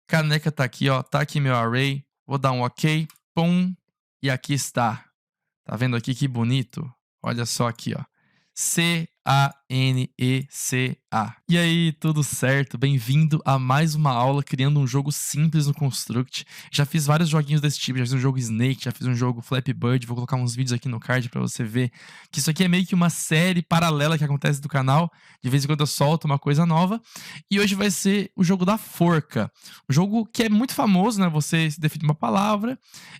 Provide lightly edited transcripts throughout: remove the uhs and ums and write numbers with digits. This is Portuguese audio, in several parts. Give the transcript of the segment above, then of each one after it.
Caneca tá aqui, ó. Tá aqui meu array. Vou dar um OK. Pum. E aqui está. Tá vendo aqui que bonito? Olha só aqui, ó. Caneca. E aí, tudo certo? Bem-vindo a mais uma aula criando um jogo simples no Construct. Já fiz vários joguinhos desse tipo, já fiz um jogo Snake, já fiz um jogo Flappy Bird, vou colocar uns vídeos aqui no card pra você ver que isso aqui é meio que uma série paralela que acontece do canal. De vez em quando eu solto uma coisa nova. E hoje vai ser o jogo da forca. Um jogo que é muito famoso, né? Você define uma palavra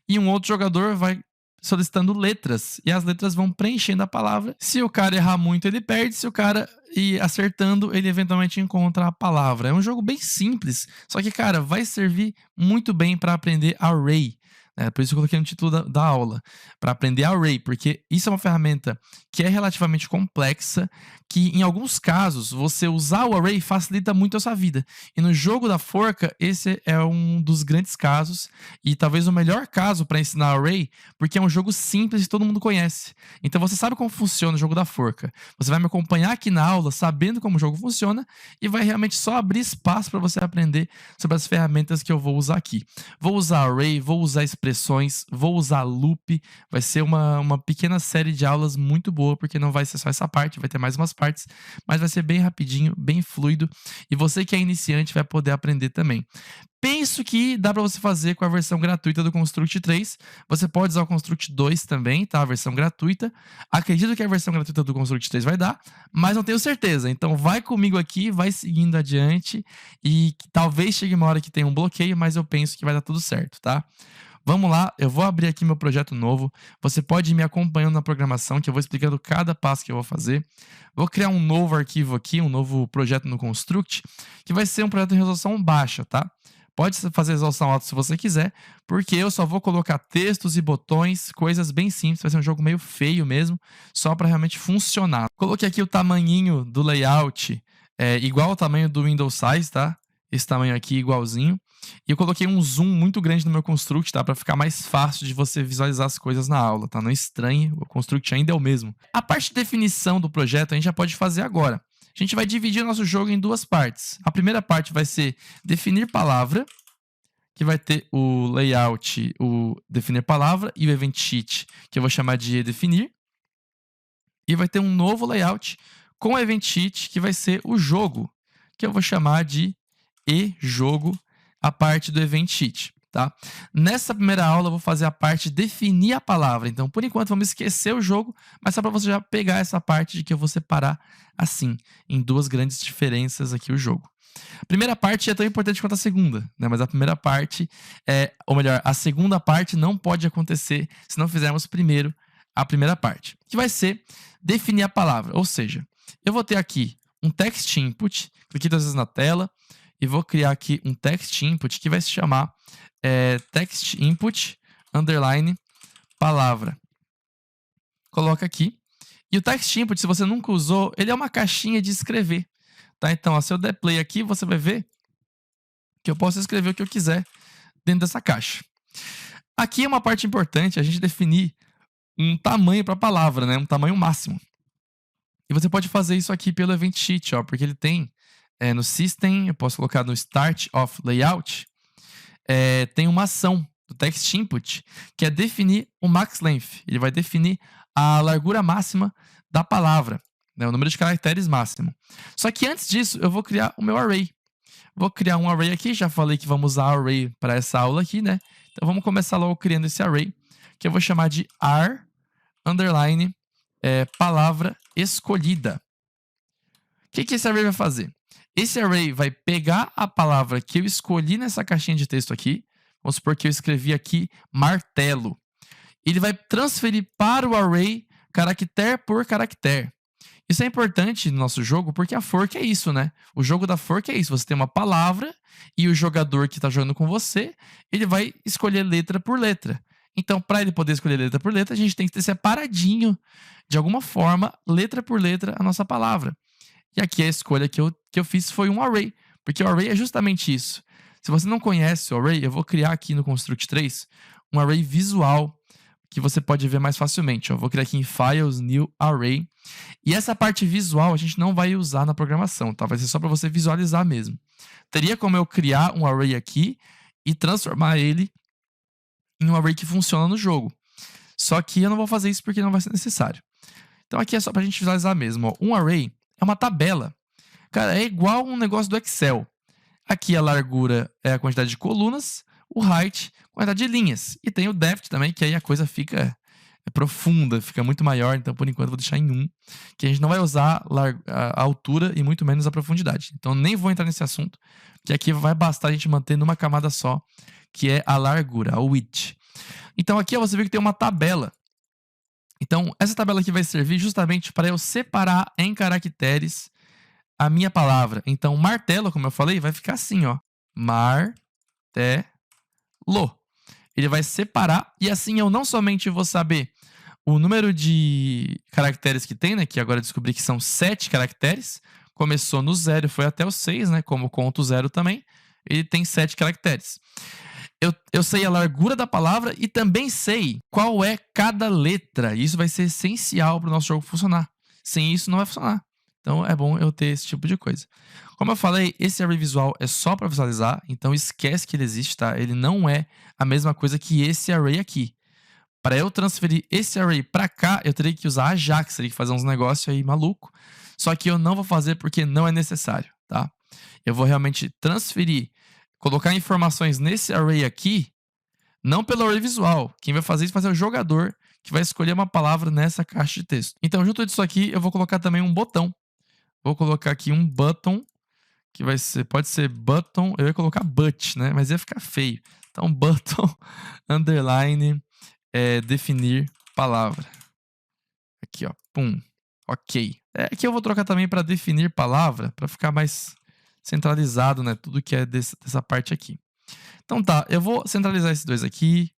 e um outro jogador vai solicitando letras, e as letras vão preenchendo a palavra. Se o cara errar muito, ele perde. Se o cara ir acertando, ele eventualmente encontra a palavra. É um jogo bem simples, só que, cara, vai servir muito bem para aprender array. Por isso eu coloquei no título da aula, para aprender array, porque isso é uma ferramenta que é relativamente complexa, que em alguns casos, você usar o array facilita muito a sua vida. E no jogo da forca, esse é um dos grandes casos, e talvez o melhor caso para ensinar array, porque é um jogo simples e todo mundo conhece. Então você sabe como funciona o jogo da forca. Você vai me acompanhar aqui na aula, sabendo como o jogo funciona, e vai realmente só abrir espaço para você aprender sobre as ferramentas que eu vou usar aqui. Vou usar array, vou usar expressões, vou usar loop. Vai ser uma pequena série de aulas muito boa, porque não vai ser só essa parte, vai ter mais umas partes, mas vai ser bem rapidinho, bem fluido, e você que é iniciante vai poder aprender também. Penso que dá para você fazer com a versão gratuita do Construct 3. Você pode usar o Construct 2 também, tá? A versão gratuita. Acredito que a versão gratuita do Construct 3 vai dar, mas não tenho certeza. Então vai comigo aqui, vai seguindo adiante e talvez chegue uma hora que tenha um bloqueio, mas eu penso que vai dar tudo certo, tá? Vamos lá, eu vou abrir aqui meu projeto novo. Você pode ir me acompanhando na programação, que eu vou explicando cada passo que eu vou fazer. Vou criar um novo arquivo aqui, um novo projeto no Construct, que vai ser um projeto em resolução baixa, tá? Pode fazer resolução alta se você quiser, porque eu só vou colocar textos e botões, coisas bem simples. Vai ser um jogo meio feio mesmo, só para realmente funcionar. Coloquei aqui o tamanhinho do layout, igual ao tamanho do Windows Size, tá? Esse tamanho aqui igualzinho. E eu coloquei um zoom muito grande no meu Construct, tá? Para ficar mais fácil de você visualizar as coisas na aula, tá? Não estranhe, o Construct ainda é o mesmo. A parte de definição do projeto a gente já pode fazer agora. A gente vai dividir o nosso jogo em duas partes. A primeira parte vai ser definir palavra, que vai ter o layout, o definir palavra, e o event sheet, que eu vou chamar de definir. E vai ter um novo layout com o event sheet, que vai ser o jogo, que eu vou chamar de e-jogo, a parte do event sheet, tá? Nessa primeira aula eu vou fazer a parte de definir a palavra. Então, por enquanto, vamos esquecer o jogo, mas só para você já pegar essa parte de que eu vou separar assim, em duas grandes diferenças aqui o jogo. A primeira parte é tão importante quanto a segunda, né? Mas a primeira parte ou melhor, a segunda parte não pode acontecer se não fizermos primeiro a primeira parte, que vai ser definir a palavra. Ou seja, eu vou ter aqui um text input, cliquei duas vezes na tela, e vou criar aqui um text input que vai se chamar text input underline palavra. Coloca aqui. E o text input, se você nunca usou, ele é uma caixinha de escrever. Tá? Então, ó, se eu der play aqui, você vai ver que eu posso escrever o que eu quiser dentro dessa caixa. Aqui é uma parte importante, a gente definir um tamanho para a palavra, né? Um tamanho máximo. E você pode fazer isso aqui pelo event sheet, ó, porque ele tem no System, eu posso colocar no Start of Layout, tem uma ação do Text Input, que é definir o max length. Ele vai definir a largura máxima da palavra, né, o número de caracteres máximo. Só que antes disso, eu vou criar o meu array. Vou criar um array aqui, já falei que vamos usar array para essa aula aqui, né? Então vamos começar logo criando esse array, que eu vou chamar de ar underline palavra escolhida. O que esse array vai fazer? Esse array vai pegar a palavra que eu escolhi nessa caixinha de texto aqui. Vamos supor que eu escrevi aqui martelo. Ele vai transferir para o array caractere por caractere. Isso é importante no nosso jogo porque a forca é isso, né? O jogo da forca é isso. Você tem uma palavra e o jogador que está jogando com você, ele vai escolher letra por letra. Então, para ele poder escolher letra por letra, a gente tem que ter separadinho, de alguma forma, letra por letra, a nossa palavra. E aqui a escolha que eu fiz foi um array, porque o array é justamente isso. Se você não conhece o array, eu vou criar aqui no Construct 3 um array visual que você pode ver mais facilmente. Eu vou criar aqui em Files, New Array. E essa parte visual a gente não vai usar na programação, tá? Vai ser só para você visualizar mesmo. Teria como eu criar um array aqui e transformar ele em um array que funciona no jogo. Só que eu não vou fazer isso porque não vai ser necessário. Então aqui é só pra gente visualizar mesmo. Ó. Um array é uma tabela. Cara, é igual um negócio do Excel. Aqui a largura é a quantidade de colunas, o height, a quantidade de linhas. E tem o depth também, que aí a coisa fica profunda, fica muito maior. Então, por enquanto, eu vou deixar em 1, que a gente não vai usar a altura e muito menos a profundidade. Então, nem vou entrar nesse assunto, que aqui vai bastar a gente manter numa camada só, que é a largura, a width. Então, aqui você vê que tem uma tabela. Então, essa tabela aqui vai servir justamente para eu separar em caracteres a minha palavra. Então, martelo, como eu falei, vai ficar assim, ó. Martelo. Ele vai separar e assim eu não somente vou saber o número de caracteres que tem, né? Que agora eu descobri que são 7 caracteres. Começou no 0 e foi até o 6, né? Como conto 0 também. Ele tem 7 caracteres. Eu sei a largura da palavra e também sei qual é cada letra. E isso vai ser essencial para o nosso jogo funcionar. Sem isso, não vai funcionar. Então, é bom eu ter esse tipo de coisa. Como eu falei, esse array visual é só para visualizar. Então, esquece que ele existe, tá? Ele não é a mesma coisa que esse array aqui. Para eu transferir esse array para cá, eu teria que usar Ajax. Teria que fazer uns negócios aí maluco. Só que eu não vou fazer porque não é necessário, tá? Eu vou realmente transferir, colocar informações nesse array aqui, não pelo array visual. Quem vai fazer isso vai ser o jogador, que vai escolher uma palavra nessa caixa de texto. Então, junto disso aqui, eu vou colocar também um botão. Vou colocar aqui um button, que vai ser, pode ser button, eu ia colocar but, né? Mas ia ficar feio. Então, button, underline, definir palavra. Aqui, ó, pum. Ok. Aqui eu vou trocar também para definir palavra, para ficar mais centralizado, né? Tudo que é dessa parte aqui. Então tá, eu vou centralizar esses dois aqui.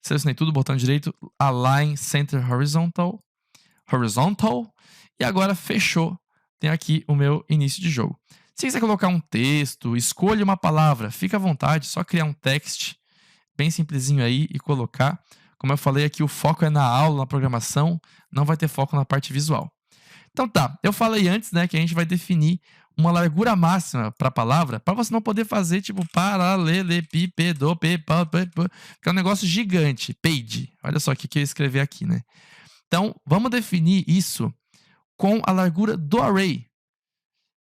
Selecionei tudo, botão direito, align center horizontal. E agora fechou. Tem aqui o meu início de jogo. Se quiser colocar um texto, escolha uma palavra, fica à vontade, só criar um text bem simplesinho aí e colocar. Como eu falei aqui, o foco é na aula, na programação, não vai ter foco na parte visual. Então tá, eu falei antes, né, que a gente vai definir uma largura máxima para a palavra, para você não poder fazer tipo paralelepípedo, que é um negócio gigante, page. Olha só o que eu ia escrever aqui, né? Então, vamos definir isso com a largura do array.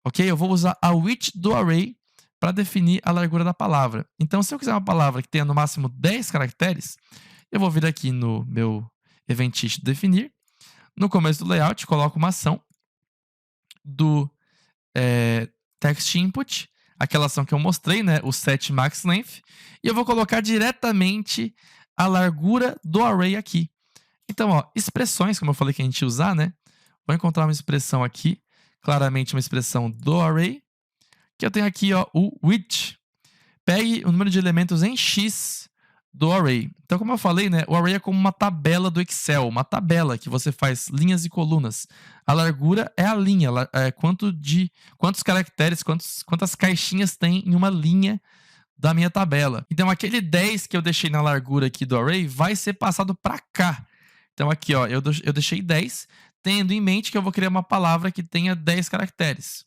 Ok? Eu vou usar a width do array para definir a largura da palavra. Então, se eu quiser uma palavra que tenha no máximo 10 caracteres, eu vou vir aqui no meu eventit definir. No começo do layout, coloco uma ação do text input, aquela ação que eu mostrei, né? O set max length. E eu vou colocar diretamente a largura do array aqui. Então, ó, expressões, como eu falei que a gente ia usar, né? Vou encontrar uma expressão aqui, claramente uma expressão do array, que eu tenho aqui, ó, o width. Pegue o número de elementos em x do array. Então, como eu falei, né, o array é como uma tabela do Excel, uma tabela que você faz linhas e colunas. A largura é a linha, quantos caracteres, quantas caixinhas tem em uma linha da minha tabela. Então, aquele 10 que eu deixei na largura aqui do array vai ser passado para cá. Então, aqui, ó, eu deixei 10, tendo em mente que eu vou criar uma palavra que tenha 10 caracteres.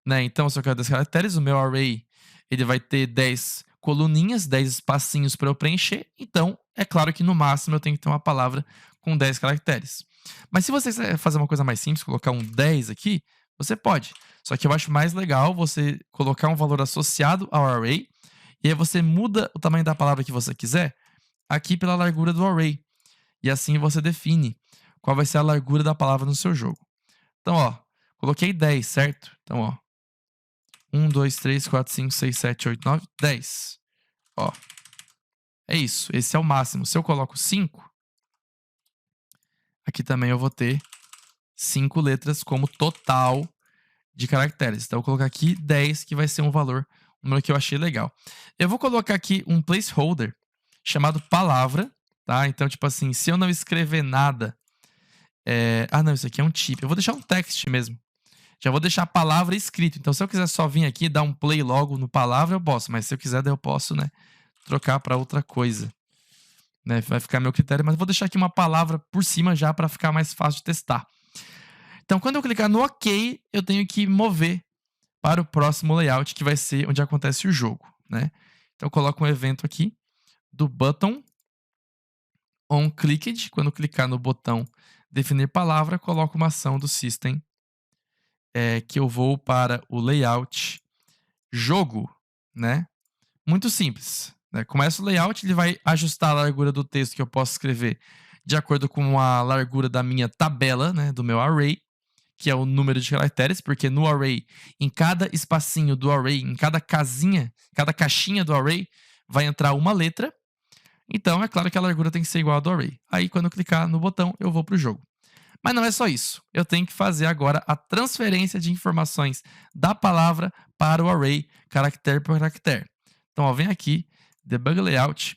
Né? Então, se eu quero 10 caracteres, o meu array ele vai ter 10 coluninhas, 10 espacinhos para eu preencher. Então, é claro que no máximo eu tenho que ter uma palavra com 10 caracteres. Mas se você quiser fazer uma coisa mais simples, colocar um 10 aqui, você pode. Só que eu acho mais legal você colocar um valor associado ao array, e aí você muda o tamanho da palavra que você quiser aqui pela largura do array. E assim você define qual vai ser a largura da palavra no seu jogo. Então, ó, coloquei 10, certo? Então, ó, 1, 2, 3, 4, 5, 6, 7, 8, 9, 10. Ó, é isso. Esse é o máximo. Se eu coloco 5, aqui também eu vou ter 5 letras como total de caracteres. Então, eu vou colocar aqui 10, que vai ser um número que eu achei legal. Eu vou colocar aqui um placeholder chamado palavra, tá? Então, tipo assim, se eu não escrever nada... não, isso aqui é um type. Eu vou deixar um text mesmo. Já vou deixar a palavra escrita. Então, se eu quiser só vir aqui e dar um play logo no palavra, eu posso. Mas se eu quiser, daí eu posso, né, trocar para outra coisa. né? Vai ficar meu critério, mas eu vou deixar aqui uma palavra por cima já para ficar mais fácil de testar. Então, quando eu clicar no OK, eu tenho que mover para o próximo layout, que vai ser onde acontece o jogo, né? Então, eu coloco um evento aqui do button onClicked. Quando eu clicar no botão definir palavra, coloco uma ação do system que eu vou para o layout jogo, né? Muito simples, né? Começa o layout, ele vai ajustar a largura do texto que eu posso escrever de acordo com a largura da minha tabela, né? Do meu array, que é o número de caracteres, porque no array, em cada espacinho do array, em cada casinha, cada caixinha do array, vai entrar uma letra. Então, é claro que a largura tem que ser igual ao do array. Aí, quando eu clicar no botão, eu vou para o jogo. Mas não é só isso. Eu tenho que fazer agora a transferência de informações da palavra para o array, caractere por caractere. Então, ó, vem aqui, debug layout.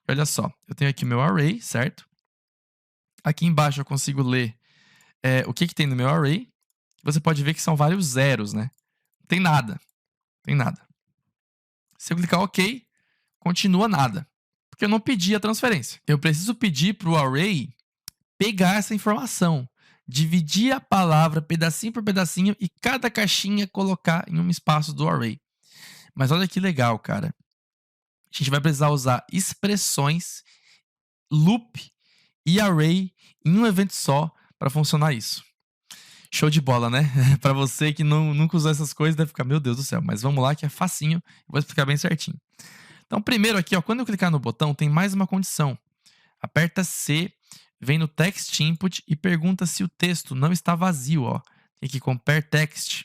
Olha só, eu tenho aqui meu array, certo? Aqui embaixo eu consigo ler o que tem no meu array. Você pode ver que são vários zeros, né? Não tem nada. Tem nada. Se eu clicar OK, continua nada. Porque eu não pedi a transferência. Eu preciso pedir para o array pegar essa informação, dividir a palavra pedacinho por pedacinho e cada caixinha colocar em um espaço do array. Mas olha que legal, cara. A gente vai precisar usar expressões, loop e array em um evento só para funcionar isso. Show de bola, né? Para você que nunca usou essas coisas, deve ficar, meu Deus do céu. Mas vamos lá que é facinho, vou explicar bem certinho. Então, primeiro aqui, ó, quando eu clicar no botão, tem mais uma condição. Aperta C, vem no text input e pergunta se o texto não está vazio, ó. Tem aqui compare text.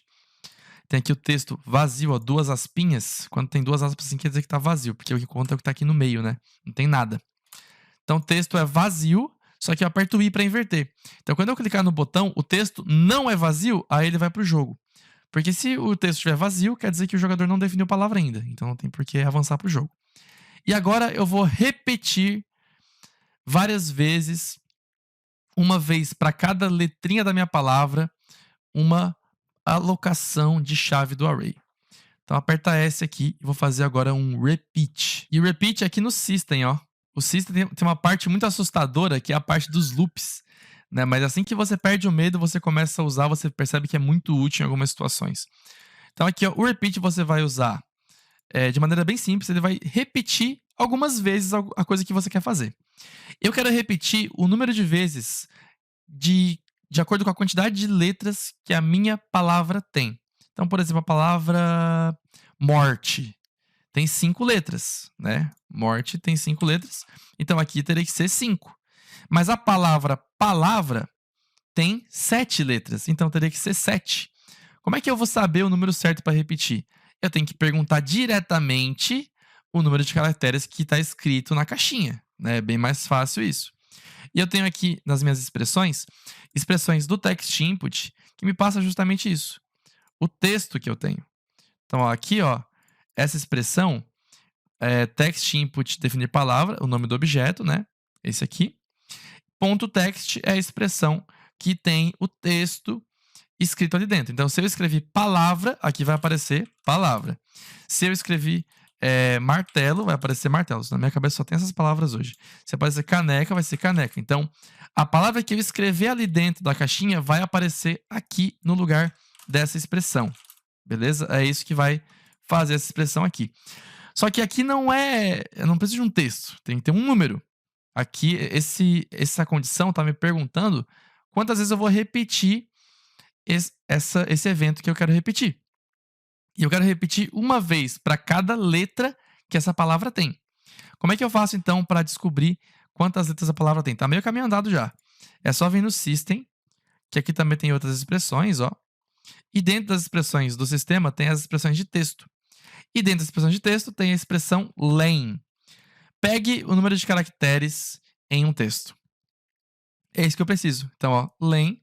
Tem aqui o texto vazio, ó, duas aspinhas. Quando tem duas aspas assim, quer dizer que está vazio, porque o que conta é o que está aqui no meio, né? Não tem nada. Então, o texto é vazio, só que eu aperto o I para inverter. Então, quando eu clicar no botão, o texto não é vazio, aí ele vai para o jogo. Porque se o texto estiver vazio, quer dizer que o jogador não definiu a palavra ainda. Então, não tem por que avançar para o jogo. E agora eu vou repetir várias vezes, uma vez para cada letrinha da minha palavra, uma alocação de chave do array. Então, aperta S aqui e vou fazer agora um repeat. E o repeat é aqui no system, ó. O system tem uma parte muito assustadora, que é a parte dos loops, né? Mas assim que você perde o medo, você começa a usar, você percebe que é muito útil em algumas situações. Então, aqui, ó, o repeat você vai usar de maneira bem simples, ele vai repetir algumas vezes a coisa que você quer fazer. Eu quero repetir o número de vezes de acordo com a quantidade de letras que a minha palavra tem. Então, por exemplo, a palavra morte tem 5 letras, né? Morte tem 5 letras. Então, aqui teria que ser 5. Mas a palavra tem 7 letras. Então, teria que ser 7. Como é que eu vou saber o número certo para repetir? Eu tenho que perguntar diretamente o número de caracteres que está escrito na caixinha, né? É bem mais fácil isso. E eu tenho aqui nas minhas expressões do text input que me passa justamente isso. O texto que eu tenho. Então, ó, aqui, ó, essa expressão text input definir palavra, o nome do objeto, né? Esse aqui. Ponto text é a expressão que tem o texto escrito ali dentro. Então, se eu escrevi palavra, aqui vai aparecer palavra. Se eu escrevi martelo, vai aparecer martelo. Na minha cabeça só tem essas palavras hoje. Se aparecer caneca, vai ser caneca. Então, a palavra que eu escrever ali dentro da caixinha vai aparecer aqui no lugar dessa expressão. Beleza? É isso que vai fazer essa expressão aqui. Só que aqui não precisa de um texto. Tem que ter um número. Aqui, essa condição está me perguntando quantas vezes eu vou repetir esse evento que eu quero repetir. E eu quero repetir uma vez para cada letra que essa palavra tem. Como é que eu faço, então, para descobrir quantas letras a palavra tem? Tá meio caminho andado já. É só vir no System, que aqui também tem outras expressões, ó. E dentro das expressões do sistema tem as expressões de texto. E dentro das expressões de texto tem a expressão len. Pegue o número de caracteres em um texto. É isso que eu preciso. Então, ó, len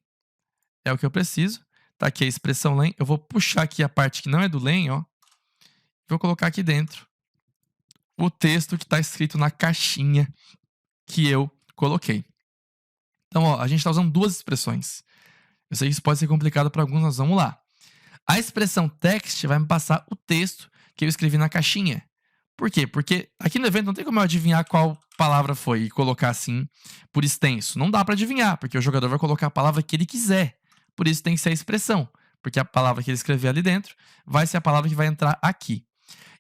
é o que eu preciso. Tá aqui a expressão len. Eu vou puxar aqui a parte que não é do len, ó. Vou colocar aqui dentro o texto que está escrito na caixinha que eu coloquei. Então, ó, a gente está usando duas expressões. Eu sei que isso pode ser complicado para alguns, mas vamos lá. A expressão text vai me passar o texto que eu escrevi na caixinha. Por quê? Porque aqui no evento não tem como eu adivinhar qual palavra foi e colocar assim por extenso. Não dá para adivinhar, porque o jogador vai colocar a palavra que ele quiser. Por isso tem que ser a expressão, porque a palavra que ele escrever ali dentro vai ser a palavra que vai entrar aqui.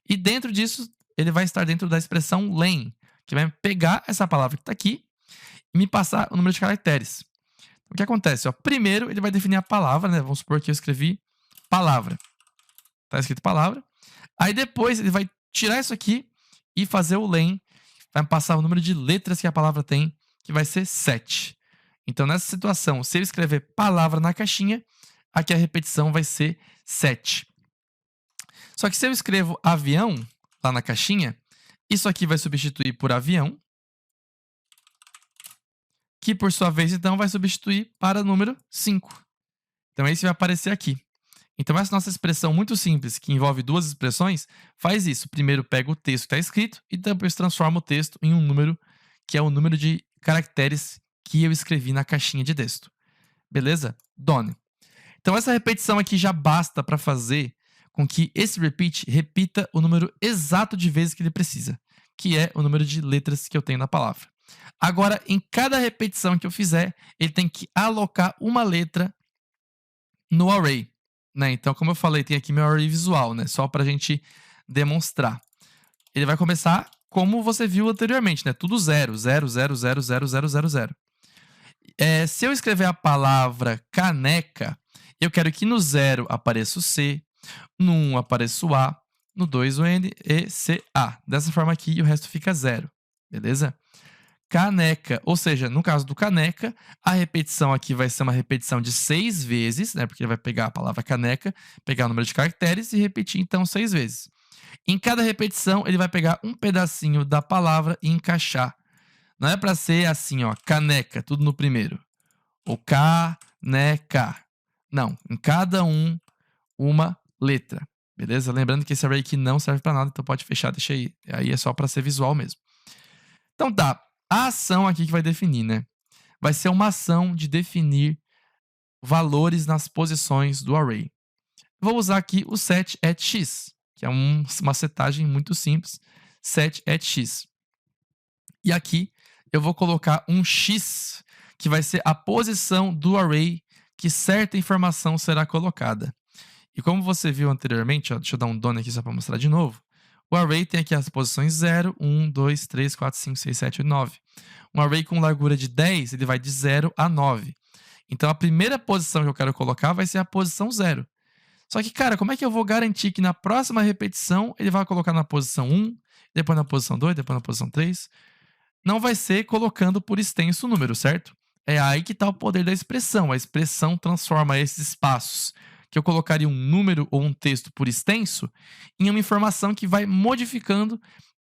E dentro disso, ele vai estar dentro da expressão len, que vai pegar essa palavra que está aqui e me passar o número de caracteres. O que acontece? Ó, primeiro, ele vai definir a palavra, né? Vamos supor que eu escrevi palavra. Está escrito palavra. Aí depois ele vai tirar isso aqui e fazer o len. Vai me passar o número de letras que a palavra tem, que vai ser 7. Então, nessa situação, se eu escrever palavra na caixinha, aqui a repetição vai ser 7. Só que se eu escrevo avião lá na caixinha, isso aqui vai substituir por avião, que por sua vez, então, vai substituir para o número 5. Então, esse vai aparecer aqui. Então, essa nossa expressão muito simples, que envolve duas expressões, faz isso. Primeiro, pega o texto que está escrito e depois transforma o texto em um número, que é o número de caracteres que eu escrevi na caixinha de texto. Beleza? Done. Então, essa repetição aqui já basta para fazer com que esse repeat repita o número exato de vezes que ele precisa, que é o número de letras que eu tenho na palavra. Agora, em cada repetição que eu fizer, ele tem que alocar uma letra no array. Né? Então, como eu falei, tem aqui meu array visual, né? Só para a gente demonstrar. Ele vai começar como você viu anteriormente, né? Tudo 0, 0, 0, 0, 0, 0, 0, 0. Se eu escrever a palavra caneca, eu quero que no 0 apareça o C, no 1 apareça o A, no 2 o N, E, C, A. Dessa forma aqui, o resto fica 0. Beleza? Caneca, ou seja, no caso do caneca, a repetição aqui vai ser uma repetição de 6 vezes, né? Porque ele vai pegar a palavra caneca, pegar o número de caracteres e repetir, então, 6 vezes. Em cada repetição, ele vai pegar um pedacinho da palavra e encaixar. Não é para ser assim, ó, caneca, tudo no primeiro. Ou caneca. Não, em cada uma letra. Beleza? Lembrando que esse array aqui não serve para nada, então pode fechar, deixa aí. Aí é só para ser visual mesmo. Então tá, a ação aqui que vai definir, né? Vai ser uma ação de definir valores nas posições do array. Vou usar aqui o set at x, que é uma setagem muito simples, set at x. E aqui eu vou colocar um x, que vai ser a posição do array que certa informação será colocada. E como você viu anteriormente, ó, deixa eu dar um done aqui só para mostrar de novo. O array tem aqui as posições 0, 1, 2, 3, 4, 5, 6, 7, 8, 9. Um array com largura de 10, ele vai de 0 a 9. Então, a primeira posição que eu quero colocar vai ser a posição 0. Só que, cara, como é que eu vou garantir que na próxima repetição ele vai colocar na posição 1, depois na posição 2, depois na posição 3? Não vai ser colocando por extenso o número, certo? É aí que está o poder da expressão. A expressão transforma esses espaços que eu colocaria um número ou um texto por extenso em uma informação que vai modificando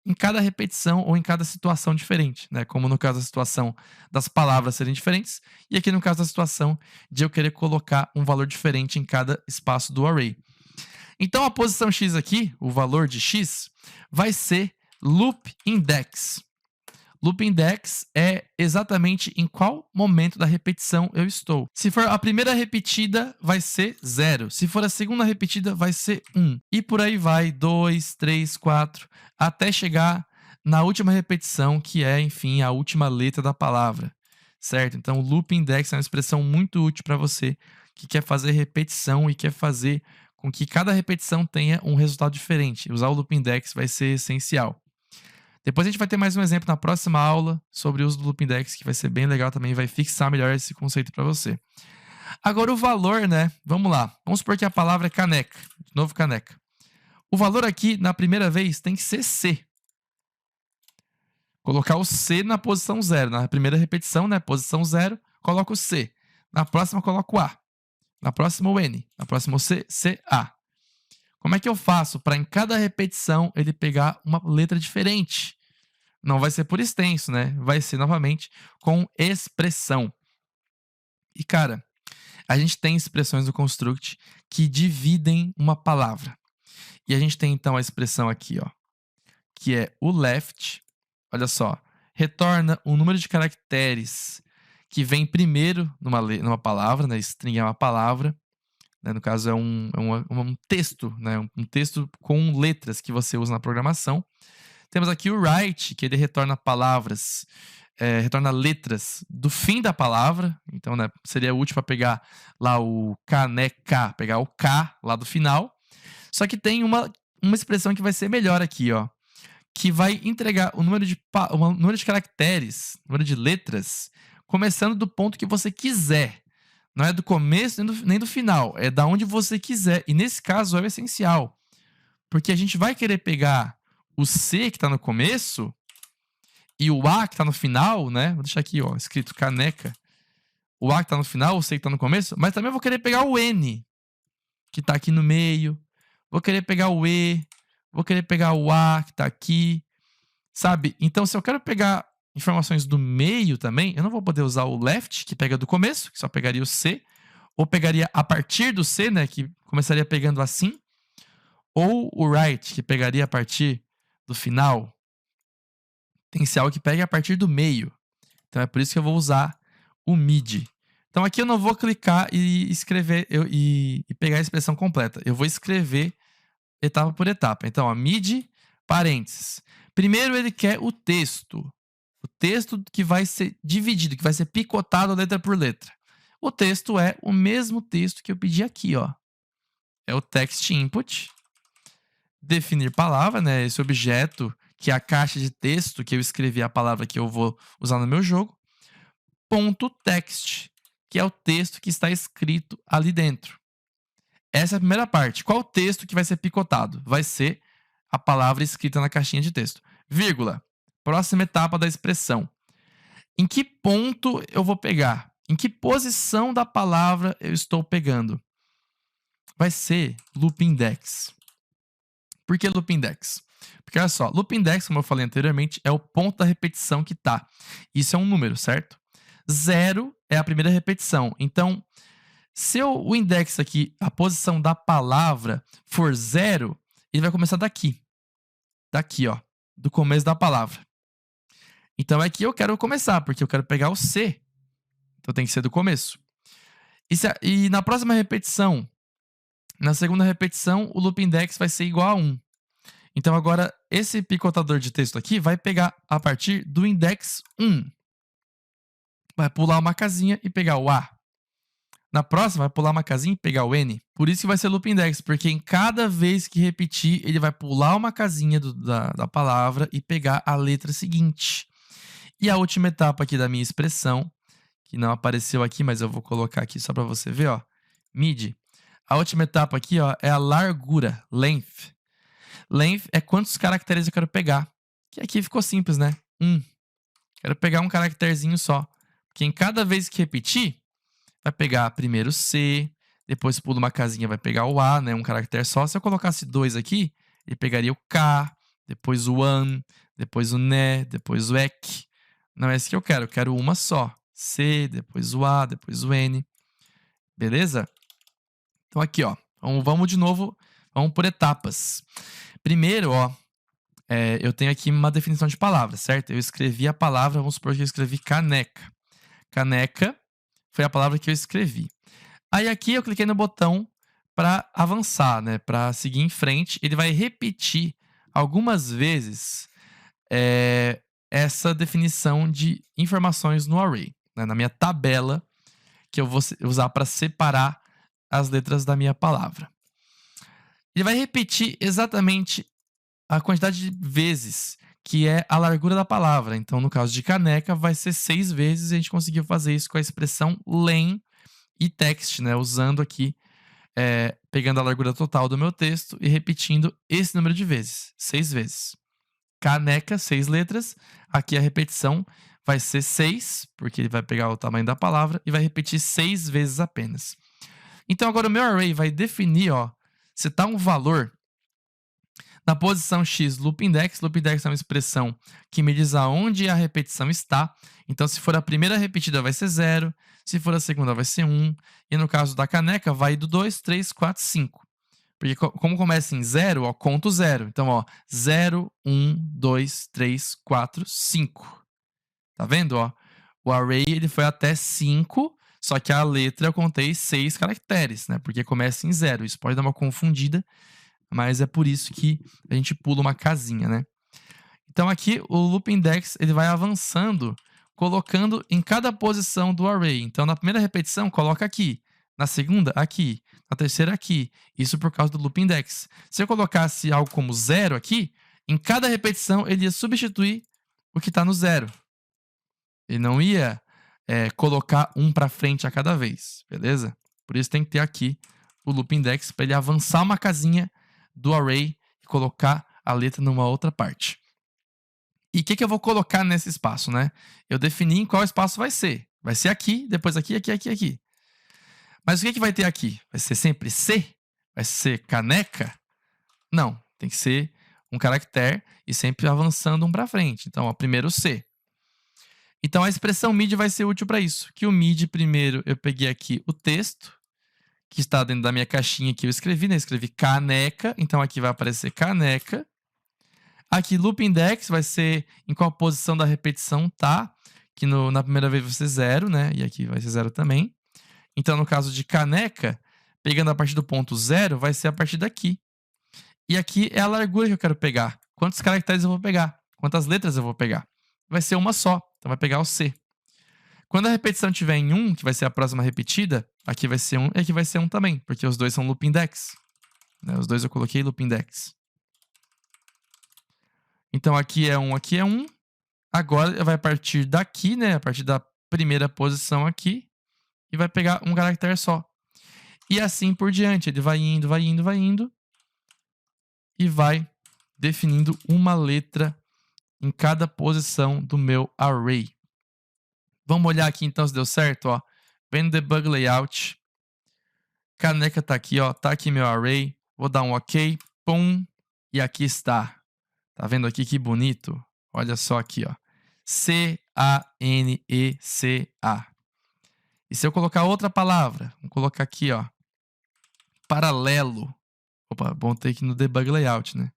em cada repetição ou em cada situação diferente, né? Como no caso da situação das palavras serem diferentes, e aqui no caso da situação de eu querer colocar um valor diferente em cada espaço do array. Então, a posição x aqui, o valor de x, vai ser loop index. Loop index é exatamente em qual momento da repetição eu estou. Se for a primeira repetida, vai ser 0. Se for a segunda repetida, vai ser 1. E por aí vai, 2, 3, 4, até chegar na última repetição, que é, enfim, a última letra da palavra. Certo? Então, o loop index é uma expressão muito útil para você que quer fazer repetição e quer fazer com que cada repetição tenha um resultado diferente. Usar o loop index vai ser essencial. Depois a gente vai ter mais um exemplo na próxima aula sobre o uso do loop index, que vai ser bem legal também, vai fixar melhor esse conceito para você. Agora o valor, né? Vamos lá. Vamos supor que a palavra é caneca. De novo, caneca. O valor aqui, na primeira vez, tem que ser C. Colocar o C na posição 0. Na primeira repetição, né? Posição 0, coloco o C. Na próxima, coloco o A. Na próxima, o N. Na próxima, o C, C, A. Como é que eu faço para em cada repetição ele pegar uma letra diferente? Não vai ser por extenso, né? Vai ser novamente com expressão. E cara, a gente tem expressões do construct que dividem uma palavra. E a gente tem então a expressão aqui, ó, que é o left. Olha só, retorna o número de caracteres que vem primeiro numa palavra, né? String é uma palavra. né? No caso, é um texto, né? Um texto com letras que você usa na programação. Temos aqui o write, que ele retorna palavras, retorna letras do fim da palavra. Então, né, seria útil para pegar lá o caneca, pegar o K lá do final. Só que tem uma expressão que vai ser melhor aqui, ó, que vai entregar o número de caracteres, número de letras, começando do ponto que você quiser. Não é do começo nem do final, é da onde você quiser. E nesse caso é o essencial, porque a gente vai querer pegar o C que está no começo e o A que está no final, né? Vou deixar aqui, ó, escrito caneca. O A que está no final, o C que está no começo, mas também vou querer pegar o N, que está aqui no meio. Vou querer pegar o E, vou querer pegar o A, que está aqui, sabe? Então, se eu quero pegar informações do meio também, eu não vou poder usar o left, que pega do começo, que só pegaria o C, ou pegaria a partir do C, né, que começaria pegando assim, ou o right, que pegaria a partir do final. Tem que ser algo que pegue a partir do meio. Então, é por isso que eu vou usar o mid. Então, aqui eu não vou clicar e escrever e pegar a expressão completa. Eu vou escrever etapa por etapa. Então, ó, mid, parênteses. Primeiro, ele quer o texto. O texto que vai ser dividido, que vai ser picotado letra por letra. O texto é o mesmo texto que eu pedi aqui, ó. É o text input. Definir palavra, né? Esse objeto, que é a caixa de texto que eu escrevi a palavra que eu vou usar no meu jogo. Ponto text, que é o texto que está escrito ali dentro. Essa é a primeira parte. Qual o texto que vai ser picotado? Vai ser a palavra escrita na caixinha de texto. Vírgula. Próxima etapa da expressão. Em que ponto eu vou pegar? Em que posição da palavra eu estou pegando? Vai ser loop index. Por que loop index? Porque olha só, loop index, como eu falei anteriormente, é o ponto da repetição que tá. Isso é um número, certo? 0 é a primeira repetição. Então, se o index aqui, a posição da palavra, for 0, ele vai começar daqui. Daqui, ó. Do começo da palavra. Então, aqui eu quero começar, porque eu quero pegar o C. Então, tem que ser do começo. E na próxima repetição, na segunda repetição, o loop index vai ser igual a 1. Então, agora, esse picotador de texto aqui vai pegar a partir do index 1. Vai pular uma casinha e pegar o A. Na próxima, vai pular uma casinha e pegar o N. Por isso que vai ser loop index, porque em cada vez que repetir, ele vai pular uma casinha da palavra e pegar a letra seguinte. E a última etapa aqui da minha expressão, que não apareceu aqui, mas eu vou colocar aqui só para você ver, ó. Mid. A última etapa aqui, ó, é a largura, length. Length é quantos caracteres eu quero pegar. Que aqui ficou simples, né? 1. Quero pegar um caracterzinho só. Porque em cada vez que repetir, vai pegar primeiro o C, depois pula uma casinha, vai pegar o A, né? Um caractere só. Se eu colocasse 2 aqui, ele pegaria o K, depois o AN, depois o NE, depois o EC. Não é esse que eu quero uma só. C, depois o A, depois o N. Beleza? Então aqui, ó. Vamos de novo, vamos por etapas. Primeiro, ó, eu tenho aqui uma definição de palavra, certo? Eu escrevi a palavra, vamos supor que eu escrevi caneca. Caneca foi a palavra que eu escrevi. Aí aqui eu cliquei no botão para avançar, né? Para seguir em frente. Ele vai repetir algumas vezes essa definição de informações no array, né? Na minha tabela que eu vou usar para separar as letras da minha palavra. Ele vai repetir exatamente a quantidade de vezes que é a largura da palavra. Então, no caso de caneca, vai ser 6 vezes e a gente conseguiu fazer isso com a expressão len e text, né? Usando aqui, pegando a largura total do meu texto e repetindo esse número de vezes, 6 vezes. Caneca, 6 letras. Aqui a repetição vai ser 6, porque ele vai pegar o tamanho da palavra e vai repetir 6 vezes apenas. Então, agora o meu array vai definir, ó, se está um valor na posição X, loop index. Loop index é uma expressão que me diz aonde a repetição está. Então, se for a primeira repetida, vai ser 0. Se for a segunda, vai ser 1. E no caso da caneca, vai do 2, 3, 4, 5. Porque como começa em 0, ó, conto 0. Então, ó, 0, 1, 2, 3, 4, 5. Tá vendo, ó? O array ele foi até 5, Só que a letra eu contei 6 caracteres, né? Porque começa em 0. Isso pode dar uma confundida, mas é por isso que a gente pula uma casinha, né? Então aqui o loop index ele vai avançando, colocando em cada posição do array. Então na primeira repetição coloca aqui, na segunda aqui, na terceira aqui. Isso por causa do loop index. Se eu colocasse algo como 0 aqui, em cada repetição ele ia substituir o que está no 0. Ele não ia colocar um para frente a cada vez, beleza? Por isso tem que ter aqui o loop index para ele avançar uma casinha do array e colocar a letra numa outra parte. E o que eu vou colocar nesse espaço, né? Eu defini em qual espaço vai ser. Vai ser aqui, depois aqui, aqui, aqui, aqui. Mas o que vai ter aqui? Vai ser sempre C? Vai ser caneca? Não, tem que ser um caractere e sempre avançando um para frente. Então, ó, primeiro C. Então, a expressão mid vai ser útil para isso. Que o mid, primeiro, eu peguei aqui o texto, que está dentro da minha caixinha que eu escrevi, né? Eu escrevi caneca, então aqui vai aparecer caneca. Aqui, loop index vai ser em qual posição da repetição tá, que na primeira vez vai ser 0, né? E aqui vai ser 0 também. Então, no caso de caneca, pegando a partir do ponto 0, vai ser a partir daqui. E aqui é a largura que eu quero pegar. Quantos caracteres eu vou pegar? Quantas letras eu vou pegar? Vai ser uma só, então vai pegar o C. Quando a repetição estiver em 1, que vai ser a próxima repetida, aqui vai ser 1 e aqui vai ser 1 também, porque os dois são loop index. Né? Os dois eu coloquei loop index. Então aqui é 1, aqui é 1. Agora vai partir daqui, né? A partir da primeira posição aqui. E vai pegar um caractere só. E assim por diante. Ele vai indo, vai indo, vai indo. E vai definindo uma letra em cada posição do meu array. Vamos olhar aqui então se deu certo, ó. Vem no debug layout. Caneca tá aqui, ó. Tá aqui meu array. Vou dar um OK. Pum. E aqui está. Tá vendo aqui que bonito? Olha só aqui, ó. C-A-N-E-C-A. E se eu colocar outra palavra? Vamos colocar aqui, ó. Paralelo. Opa, bom ter que ir no debug layout, né?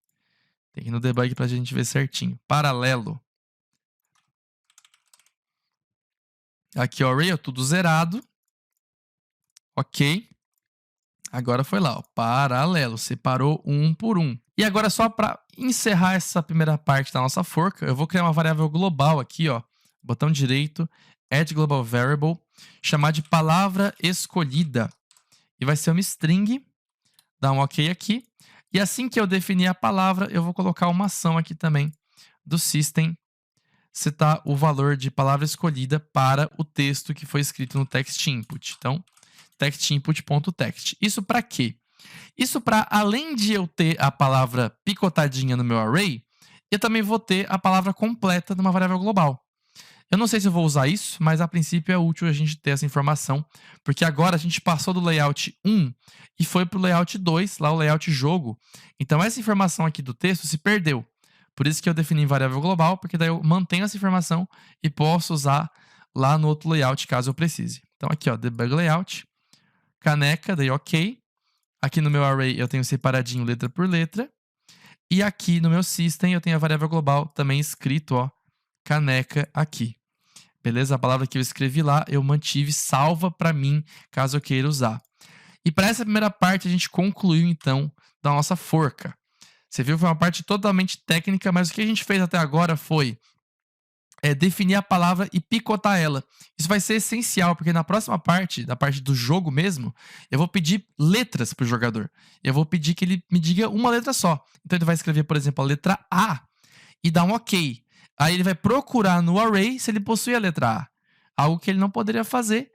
Tem que ir no debug pra gente ver certinho. Paralelo. Aqui o array, ó, tudo zerado. Ok. Agora foi lá, ó. Paralelo. Separou um por um. E agora, só para encerrar essa primeira parte da nossa forca, eu vou criar uma variável global aqui, ó. Botão direito, add global variable, chamar de palavra escolhida. E vai ser uma string. Dá um OK aqui. E assim que eu definir a palavra, eu vou colocar uma ação aqui também do system, setar o valor de palavra escolhida para o texto que foi escrito no text input. Então, textinput.text. Isso para quê? Isso para, além de eu ter a palavra picotadinha no meu array, eu também vou ter a palavra completa numa variável global. Eu não sei se eu vou usar isso, mas a princípio é útil a gente ter essa informação, porque agora a gente passou do layout 1 e foi para o layout 2, lá o layout jogo. Então essa informação aqui do texto se perdeu. Por isso que eu defini em variável global, porque daí eu mantenho essa informação e posso usar lá no outro layout, caso eu precise. Então aqui, ó, debug layout, caneca, daí OK. Aqui no meu array eu tenho separadinho letra por letra. E aqui no meu system eu tenho a variável global também escrito, ó, caneca aqui. Beleza? A palavra que eu escrevi lá, eu mantive salva para mim, caso eu queira usar. E para essa primeira parte, a gente concluiu, então, da nossa forca. Você viu que foi uma parte totalmente técnica, mas o que a gente fez até agora foi definir a palavra e picotar ela. Isso vai ser essencial, porque na próxima parte, da parte do jogo mesmo, eu vou pedir letras para o jogador. Eu vou pedir que ele me diga uma letra só. Então ele vai escrever, por exemplo, a letra A e dar um OK. Aí ele vai procurar no array se ele possui a letra A. Algo que ele não poderia fazer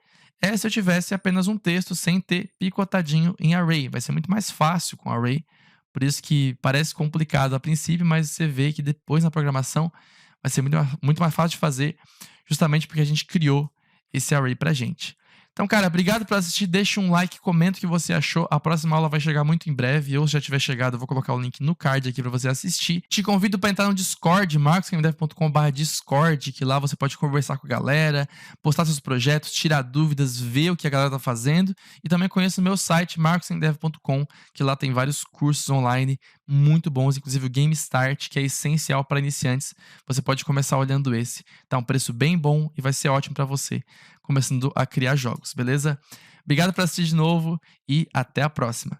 se eu tivesse apenas um texto sem ter picotadinho em array. Vai ser muito mais fácil com array. Por isso que parece complicado a princípio, mas você vê que depois na programação vai ser muito mais fácil de fazer, justamente porque a gente criou esse array pra gente. Então, cara, obrigado por assistir. Deixa um like, comenta o que você achou. A próxima aula vai chegar muito em breve. Ou se já tiver chegado, eu vou colocar o link no card aqui para você assistir. Te convido para entrar no Discord, marcosgamedev.com/discord, que lá você pode conversar com a galera, postar seus projetos, tirar dúvidas, ver o que a galera tá fazendo. E também conheça o meu site, marcosgamedev.com, que lá tem vários cursos online muito bons, inclusive o Game Start, que é essencial para iniciantes. Você pode começar olhando esse. Tá um preço bem bom e vai ser ótimo para você começando a criar jogos, beleza? Obrigado por assistir de novo e até a próxima.